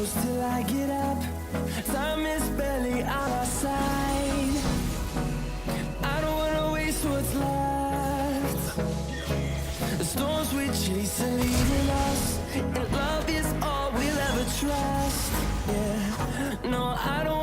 close till I get up. Time is barely on our side. I don't wanna waste what's left. The storms we chase are leading us, and love is all we'll ever trust. Yeah, no, I don't